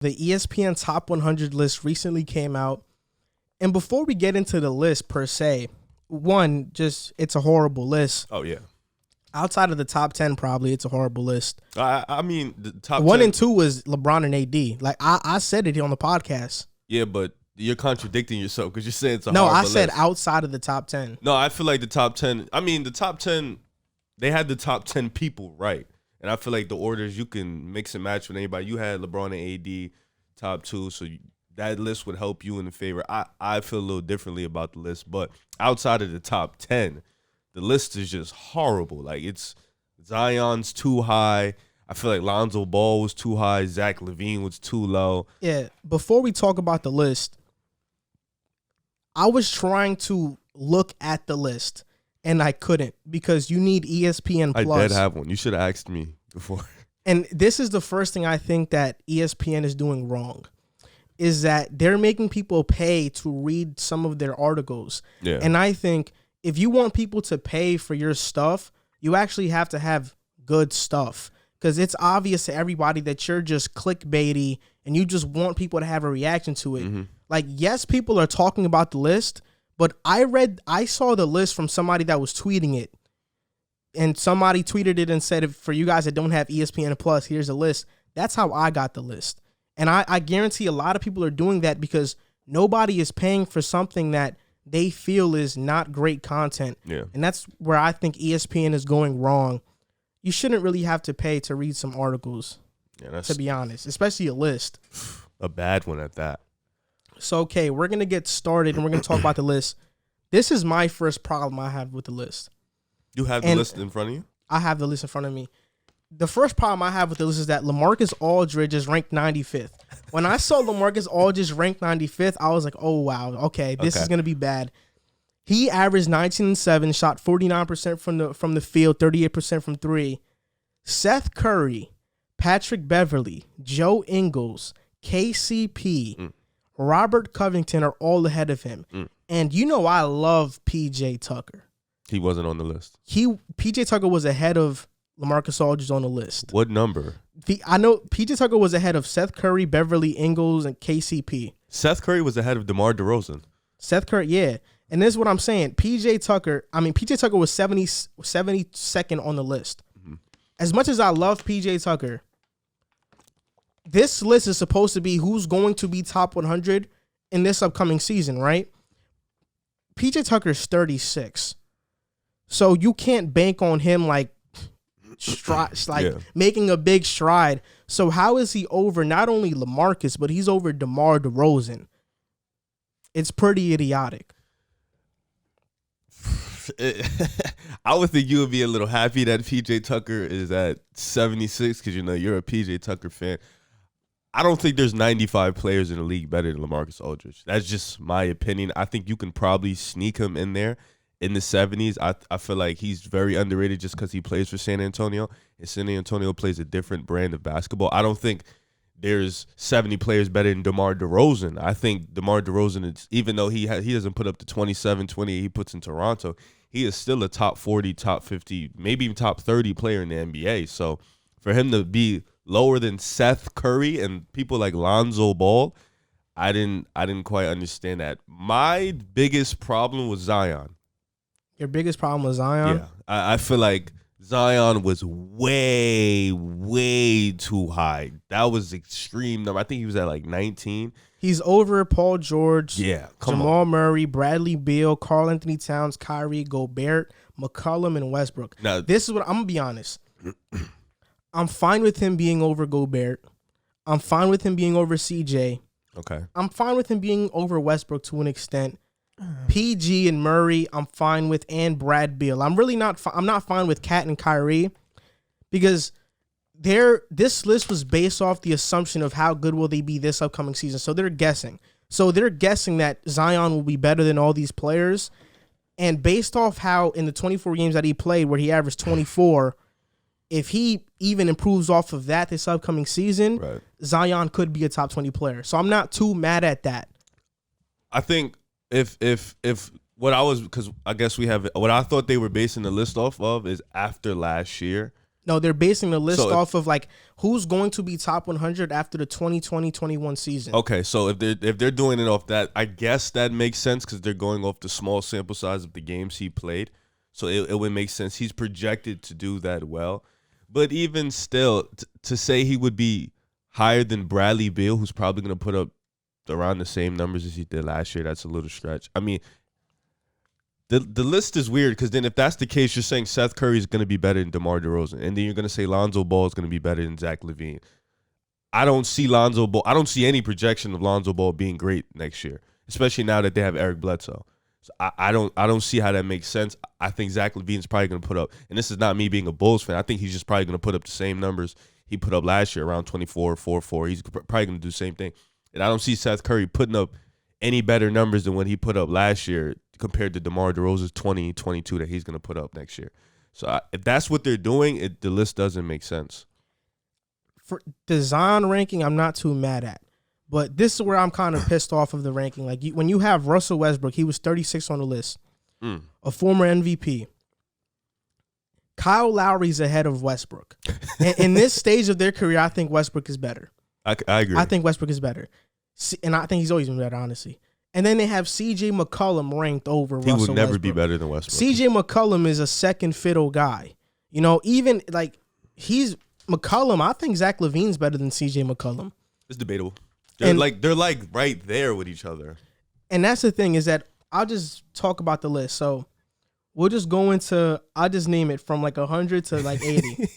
The ESPN Top 100 list recently came out. And before we get into the list per se, one, just it's a horrible list. Oh, yeah. Outside of the top 10, probably, it's a horrible list. I mean, the top 1 10, and 2 was LeBron and AD. Like, I said it here on the podcast. Yeah, but you're contradicting yourself because you're saying it's a No, horrible I said list. outside of the top 10. No, I feel like the top 10. I mean, the top 10, they had the top 10 people right. And I feel like the orders, you can mix and match with anybody. You had LeBron and AD top 2, so that list would help you in the favor. I feel a little differently about the list, but outside of the top 10, the list is just horrible. Like, it's Zion's too high. I feel like Lonzo Ball was too high. Zach LaVine was too low. Yeah, before we talk about the list, I was trying to look at the list, and I couldn't because you need ESPN Plus. I did have one. You should have asked me before. And this is the first thing I think that ESPN is doing wrong, is that they're making people pay to read some of their articles. Yeah. And I think if you want people to pay for your stuff, you actually have to have good stuff. Because it's obvious to everybody that you're just clickbaity and you just want people to have a reaction to it. Mm-hmm. Like, yes, people are talking about the list, but I saw the list from somebody that was tweeting it. And somebody tweeted it and said, for you guys that don't have ESPN Plus, here's a list. That's how I got the list. And I guarantee a lot of people are doing that because nobody is paying for something that they feel is not great content. Yeah. And that's where I think ESPN is going wrong. You shouldn't really have to pay to read some articles, to be honest, especially a list. A bad one at that. So, okay, we're going to get started and we're going to talk about the list. This is my first problem I have with the list. You have the list in front of you? I have the list in front of me. The first problem I have with the list is that LaMarcus Aldridge is ranked 95th. When I saw LaMarcus Aldridge ranked 95th, I was like, oh, wow, okay, this is going to be bad. He averaged 19 and 7, shot 49% from the field, 38% from three. Seth Curry, Patrick Beverley, Joe Ingles, KCP, Robert Covington are all ahead of him. And you know I love PJ Tucker. He wasn't on the list. PJ Tucker was ahead of LaMarcus Aldridge on the list. What number? I know PJ Tucker was ahead of Seth Curry, Beverly Ingles, and KCP. Seth Curry was ahead of DeMar DeRozan. Seth Curry, yeah. And this is what I'm saying. PJ Tucker was 72nd on the list. Mm-hmm. As much as I love PJ Tucker, this list is supposed to be who's going to be top 100 in this upcoming season, right? PJ Tucker's 36. So you can't bank on him making a big stride. So how is he over not only LaMarcus, but he's over DeMar DeRozan? It's pretty idiotic. I would think you would be a little happy that PJ Tucker is at 76 because, you're a PJ Tucker fan. I don't think there's 95 players in the league better than LaMarcus Aldridge. That's just my opinion. I think you can probably sneak him in there in the 70s. I feel like he's very underrated just because he plays for San Antonio, and San Antonio plays a different brand of basketball. I don't think there's 70 players better than DeMar DeRozan. I think DeMar DeRozan, even though he doesn't put up the 27, 28 he puts in Toronto, he is still a top 40, top 50, maybe even top 30 player in the NBA. So for him to be lower than Seth Curry and people like Lonzo Ball, I didn't quite understand that. My biggest problem was Zion. Your biggest problem was Zion? Yeah. I feel like Zion was way, way too high. That was extreme number. I think he was at 19. He's over Paul George, Jamal Murray, Bradley Beal, Karl Anthony Towns, Kyrie, Gobert, McCollum, and Westbrook. Now, this is what I'm going to be honest. I'm fine with him being over Gobert. I'm fine with him being over CJ. Okay. I'm fine with him being over Westbrook to an extent. PG and Murray, I'm fine with, and Brad Beal. I'm really not. I'm not fine with Kat and Kyrie because this list was based off the assumption of how good will they be this upcoming season. So they're guessing. So they're guessing that Zion will be better than all these players, and based off how in the 24 games that he played, where he averaged 24, if he even improves off of that this upcoming season, right, Zion could be a top 20 player. So I'm not too mad at that. I think. If what I was, because I guess we have what I thought they were basing the list off of is after last year. No, they're basing the list So off of like who's going to be top 100 after the 2020-21 season. Okay, so if they're doing it off that, I guess that makes sense because they're going off the small sample size of the games he played. So it would make sense. He's projected to do that well. But even still, to say he would be higher than Bradley Beal, who's probably going to put up around the same numbers as he did last year, that's a little stretch. I mean, the list is weird because then if that's the case, you're saying Seth Curry is going to be better than DeMar DeRozan. And then you're going to say Lonzo Ball is going to be better than Zach LaVine. I don't see Lonzo Ball. I don't see any projection of Lonzo Ball being great next year, especially now that they have Eric Bledsoe. So I don't see how that makes sense. I think Zach LaVine's probably going to put up, and this is not me being a Bulls fan. I think he's just probably going to put up the same numbers he put up last year, around 24, 4. He's probably going to do the same thing. And I don't see Seth Curry putting up any better numbers than what he put up last year compared to DeMar DeRozan's 20, 22 that he's going to put up next year. So if that's what they're doing, the list doesn't make sense. For design ranking, I'm not too mad at. But this is where I'm kind of pissed off of the ranking. Like when you have Russell Westbrook, he was 36 on the list, a former MVP. Kyle Lowry's ahead of Westbrook. And in this stage of their career, I think Westbrook is better. I agree. I think Westbrook is better. And I think he's always been better, honestly. And then they have C.J. McCollum ranked over Russell Westbrook. He will never be better than Westbrook. C.J. McCollum is a second fiddle guy. You know, even like he's McCollum. I think Zach LaVine's better than C.J. McCollum. It's debatable. They're like right there with each other. And that's the thing is that I'll just talk about the list. So we'll just go into, I'll just name it from like 100 to like 80.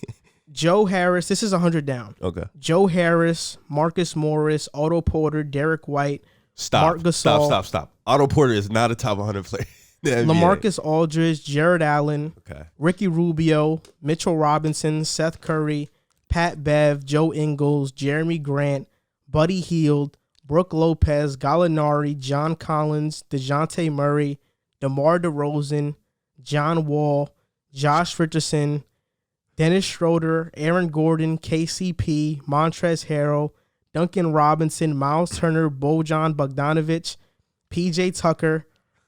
Joe Harris, this is 100 down. Okay. Joe Harris, Marcus Morris, Otto Porter, Derek White, Marc Gasol. Stop. Otto Porter is not a top 100 player. LaMarcus Aldridge, Jared Allen, Ricky Rubio, Mitchell Robinson, Seth Curry, Pat Bev, Joe Ingles, Jeremy Grant, Buddy Hield, Brooke Lopez, Gallinari, John Collins, DeJounte Murray, DeMar DeRozan, John Wall, Josh Richardson, Dennis Schroeder, Aaron Gordon, KCP, Montrezl Harrell, Duncan Robinson, Miles Turner, Bojan Bogdanovic, PJ Tucker,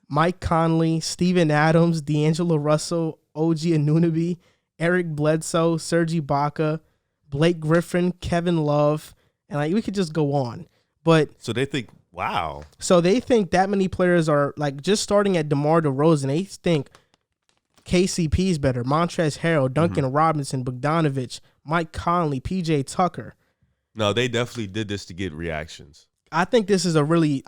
Mike Conley, Steven Adams, D'Angelo Russell, OG Anunoby, Eric Bledsoe, Serge Ibaka, Blake Griffin, Kevin Love, and like we could just go on. But so they think, wow. So they think that many players are like just starting at DeMar DeRozan. They think KCP is better, Montrezl Harrell, Duncan Robinson, Bogdanovic, Mike Conley, PJ Tucker. No, they definitely did this to get reactions. I think this is a really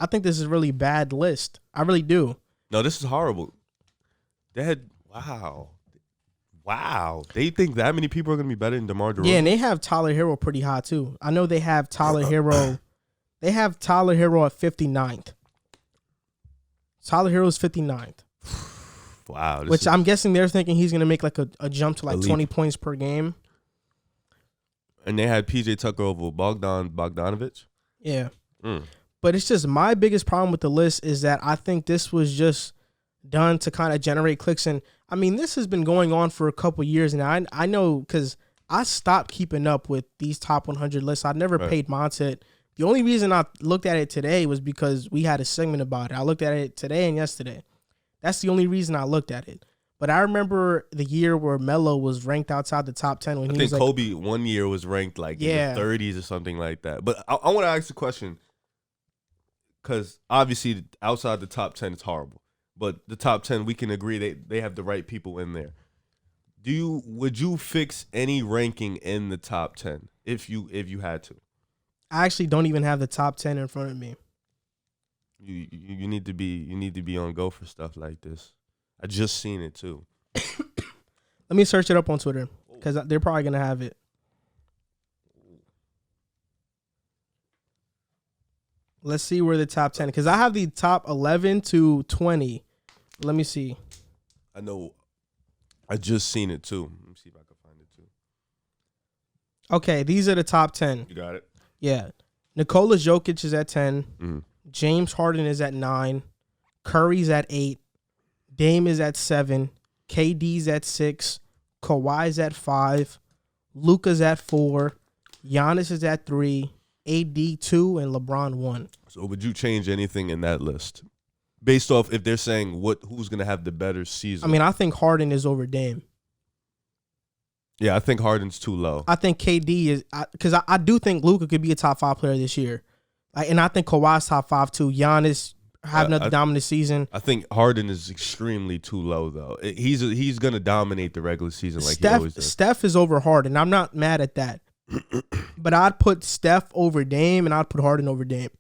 bad list. I really do. No, this is horrible. They had wow. They think that many people are going to be better than DeMar DeRozan? Yeah, and they have Tyler Hero pretty high too. I know they have Tyler Hero. They have Tyler Hero at 59th. Tyler Hero's 59th. Wow. Which I'm guessing they're thinking he's going to make like a jump to like 20 points per game. And they had PJ Tucker over Bogdanovic? Yeah. But it's just my biggest problem with the list is that I think this was just done to kind of generate clicks. And I mean, this has been going on for a couple years now. I know because I stopped keeping up with these top 100 lists. I never paid mind it. The only reason I looked at it today was because we had a segment about it. I looked at it today and yesterday. That's the only reason I looked at it. But I remember the year where Melo was ranked outside the top 10. When I think Kobe one year was ranked like in the 30s or something like that. But I want to ask a question because obviously outside the top 10 it's horrible. But the top 10, we can agree they have the right people in there. Would you fix any ranking in the top 10 if you had to? I actually don't even have the top 10 in front of me. You need to be on go for stuff like this. I just seen it too. Let me search it up on Twitter because they're probably gonna have it. Let's see where the top 10 because I have the top 11 to 20. Let me see. I know. I just seen it too. Let me see if I can find it too. Okay, these are the top 10. You got it. Yeah, Nikola Jokic is at 10. James Harden is at 9. Curry's at 8. Dame is at 7. KD's at 6. Kawhi's at 5. Luka's at 4. Giannis is at 3. AD 2 and LeBron 1. So would you change anything in that list based off if they're saying who's going to have the better season? I mean, I think Harden is over Dame. Yeah, I think Harden's too low. I think KD is because I do think Luka could be a top 5 player this year, and I think Kawhi's top 5 too. Giannis have another dominant season. I think Harden is extremely too low though. He's gonna dominate the regular season like he always does. Steph is over Harden. I'm not mad at that, but I'd put Steph over Dame and I'd put Harden over Dame,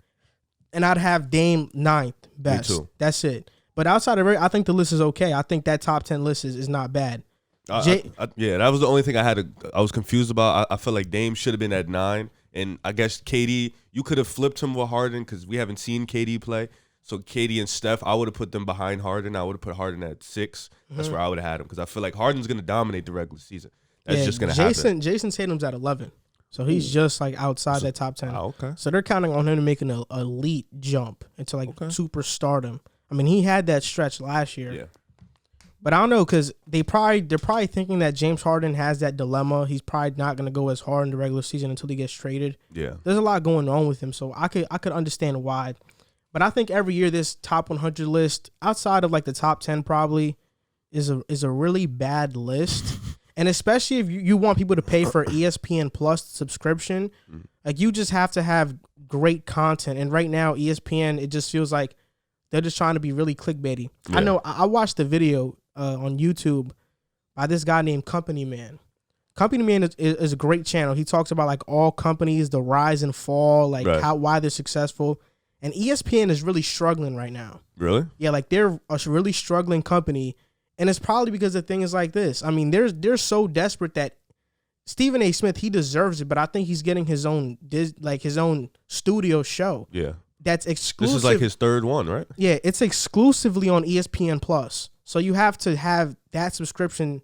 and I'd have Dame 9th best. Me too. That's it. But outside of it, I think the list is okay. I think that top 10 list is not bad. Yeah, that was the only thing I was confused about. I felt like Dame should have been at 9, and I guess KD, you could have flipped him with Harden because we haven't seen KD play. So KD and Steph, I would have put them behind Harden. I would have put Harden at 6. That's where I would have had him because I feel like Harden's going to dominate the regular season. That's just going to happen. Jason Tatum's at 11, so he's just like outside that top 10. Okay. So they're counting on him to make an elite jump into like superstardom. I mean, he had that stretch last year. Yeah. But I don't know because they're probably thinking that James Harden has that dilemma. He's probably not going to go as hard in the regular season until he gets traded. Yeah. There's a lot going on with him, so I could understand why. But I think every year this top 100 list, outside of like the top 10 probably, is a really bad list. And especially if you want people to pay for ESPN Plus subscription, like you just have to have great content. And right now, ESPN, it just feels like they're just trying to be really clickbaity. Yeah. I know I watched the video on YouTube by this guy named Company Man. Company Man is a great channel. He talks about like all companies, the rise and fall, like why they're successful. And ESPN is really struggling right now. Really? Yeah, like they're a really struggling company. And it's probably because the thing is like this. I mean, they're so desperate that Stephen A. Smith, he deserves it, but I think he's getting his own studio show. Yeah. That's exclusive. This is like his 3rd one, right? Yeah, it's exclusively on ESPN Plus. So you have to have that subscription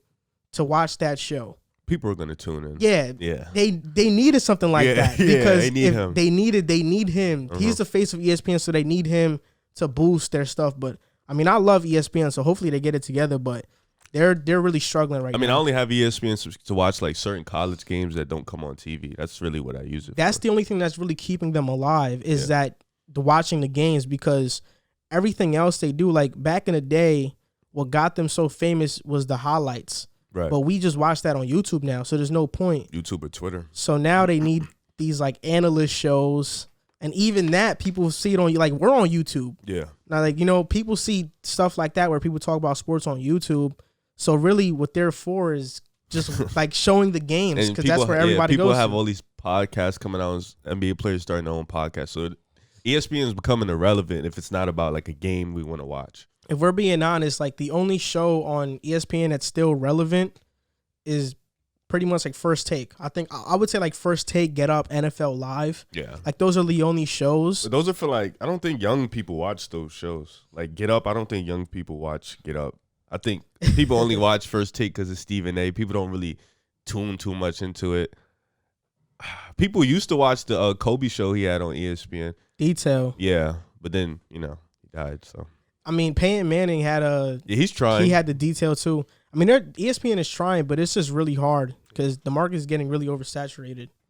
to watch that show. People are gonna tune in. Yeah. Yeah. They needed something like that. Because they need him. He's the face of ESPN, so they need him to boost their stuff. But I mean, I love ESPN, so hopefully they get it together, but they're really struggling right now. I mean, I only have ESPN to watch like certain college games that don't come on TV. That's really what I use it That's for. The only thing that's really keeping them alive is that watching the games, because everything else they do, like back in the day, what got them so famous was the highlights. Right. But we just watch that on YouTube now, so there's no point. YouTube or Twitter. So now they need these like analyst shows, and even that people see it on, like, we're on YouTube. Yeah. Now, like, you know, people see stuff like that where people talk about sports on YouTube. So really what they're for is just like showing the games, because that's where everybody goes. People have all these podcasts coming out, NBA players starting their own podcasts. So ESPN is becoming irrelevant if it's not about like a game we want to watch. If we're being honest, like the only show on ESPN that's still relevant is pretty much like First Take. I think I would say like First Take, Get Up, NFL Live. Yeah. Like those are the only shows. But those are for like, I don't think young people watch those shows. Like Get Up, I don't think young people watch Get Up. I think people only watch First Take because of Stephen A. People don't really tune too much into it. People used to watch the Kobe show he had on ESPN. Detail. Yeah, but then, you know, he died, so. I mean, Peyton Manning had he's trying. He had the detail too. I mean, ESPN is trying, but it's just really hard because the market is getting really oversaturated.